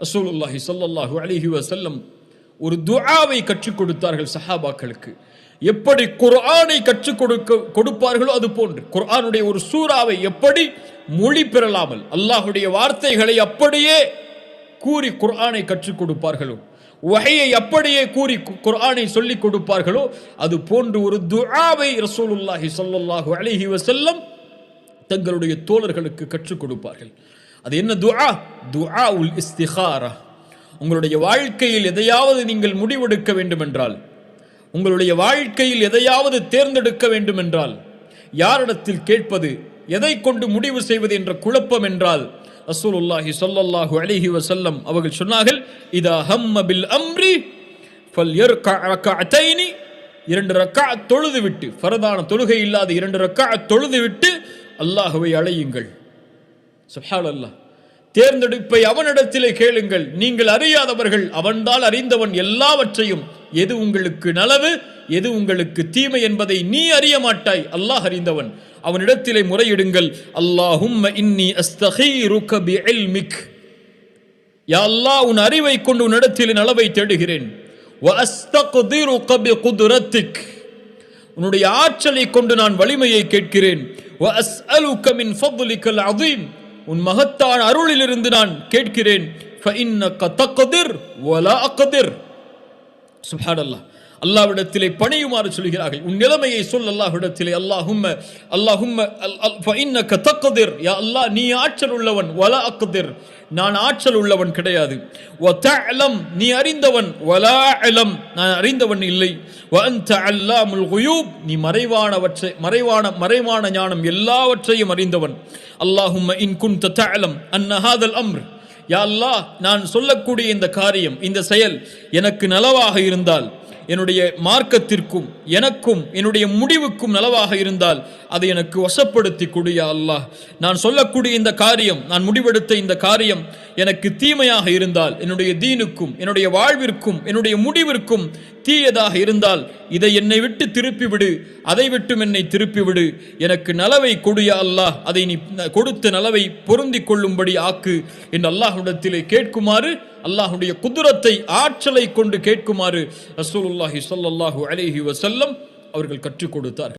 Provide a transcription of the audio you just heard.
ரசூலுல்லாஹி ஸல்லல்லாஹு அலைஹி வஸல்லம் ஒரு துஆவை கற்றுக் கொடுத்தார்கள் சஹாபாக்களுக்கு. எப்படி குர்ஆனை கற்றுக் கொடுப்பார்களோ அது போன்று குர்ஆனுடைய ஒரு சூறாவை எப்படி மொழி பெறலாமல் அல்லாஹ்வுடைய வார்த்தைகளை அப்படியே கூறி குர்ஆனை கற்றுக் கொடுப்பார்களோ, வஹையை அப்படியே கூறி குர்ஆனை சொல்லிக் கொடுப்பார்களோ, அது போன்று ஒரு துஆவை ரசூலுல்லாஹி ஸல்லல்லாஹு அலைஹி வஸல்லம் தங்களுடைய தோழர்களுக்கு கற்றுக் கொடுப்பார்கள். அது என்ன துஆ? துஆஉல் இஸ்திகாரா. உங்களுடைய வாழ்க்கையில் எதையாவது நீங்கள் முடிவெடுக்க வேண்டும் என்றால், உங்களுடைய வாழ்க்கையில் எதையாவது தேர்ந்தெடுக்க வேண்டும் என்றால், யாரிடத்தில் கேட்பது, எதை கொண்டு முடிவு செய்வது என்ற குழப்பம் என்றால், ரசூலுல்லாஹி ஸல்லல்லாஹு அலைஹி வஸல்லம் அவர்கள் சொன்னார்கள், இதா ஹம்ம பில் அம்ரி ஃபல்யர்கஅ ரக்அத்தைனி, 2 ரக்அத் தொழுதுவிட்டு, ஃபர்தான தொழுகை இல்லாத 2 ரக்அத் தொழுதுவிட்டு அல்லாஹ்வை அழையுங்கள். சுப்ஹானல்லாஹ். தேர்ந்தெடுப்பை அவனிடத்திலே கேளுங்கள். நீங்கள் அறியாதவர்கள், அவன்தான் அறிந்தவன் எல்லாவற்றையும். எது உங்களுக்கு நலவு, எது உங்களுக்கு தீமை என்பதை நீ அறிய மாட்டாய், அல்லாஹ் அறிந்தவன். அவனிடத்திலே முறையிடுங்கள். அல்லாஹும்ம இன்னி அஸ்தகீருக பிஇல்மிக், யா அல்லாஹ் உன் அறிவை கொண்டு உன்னிடத்திலே நலவை தேடுகிறேன். வ அஸ்தக்திருக பிகுத்ரத்திக், உன்னுடைய ஆற்றலை கொண்டு நான் வலிமையை கேட்கிறேன். வ அஸ்அலுக மின் ஃபضلிகல் அஸீம், உன் மகத்தான அருளிலிருந்து நான் கேட்கிறேன். ஃபஇன்னக தக்திர் வலா அக்திர். சுப்ஹானல்லாஹ். அல்லாஹ்விடத்திலே பணியுமாறு சொல்கிறார்கள். உன் நிலைமையை சொல் அல்லாஹ்விடத்திலே. அல்லாஹும்ம ஃபஇன்னக தக்திர், யா அல்லாஹ் நீ ஆற்றல் உள்ளவன். வலா அக்திர், நான் ஆற்றல் உள்ளவன் கிடையாது. வ தஅலம், நீ அறிந்தவன். வலா அலம், நான் அறிந்தவன் இல்லை. வ அன்த அல்லாமுல் குயூப், நீ மறைவான ஞானம் எல்லாவற்றையும் அறிந்தவன். அல்லாஹும்ம இன் குன்த தஅலம் அன்ன ஹாதல் அம்ர், யா அல்லாஹ் நான் சொல்லக்கூடிய இந்த காரியம், இந்த செயல் எனக்கு நலவாக இருந்தால், என்னுடைய மார்க்கத்திற்கும் எனக்கும் என்னுடைய முடிவுக்கும் நலவாக இருந்தால் அதை எனக்கு வசப்படுத்தி கொடு யா அல்லாஹ். நான் சொல்லக்கூடிய இந்த காரியம், நான் முடிவெடுத்த இந்த காரியம் எனக்கு தீமையாக இருந்தால், என்னுடைய தீனுக்கும் என்னுடைய வாழ்விற்கும் என்னுடைய முடிவிற்கும் தீயதாக இருந்தால் இதை என்னை விட்டு திருப்பிவிடு, அதை விட்டும் என்னை திருப்பிவிடு. எனக்கு நலவை கொடு யா அல்லாஹ், அதை நீ கொடுத்த நலவை பொருந்தி கொள்ளும்படி ஆக்கு என்று அல்லாஹ்விடத்திலே கேட்குமாறு, அல்லாஹ்வுடைய குதுரத்தை ஆற்றலை கொண்டு கேட்குமாறு ரசூலுல்லாஹி ஸல்லல்லாஹு அலைஹி வஸல்லம் அவர்கள் கற்றுக் கொடுத்தார்கள்.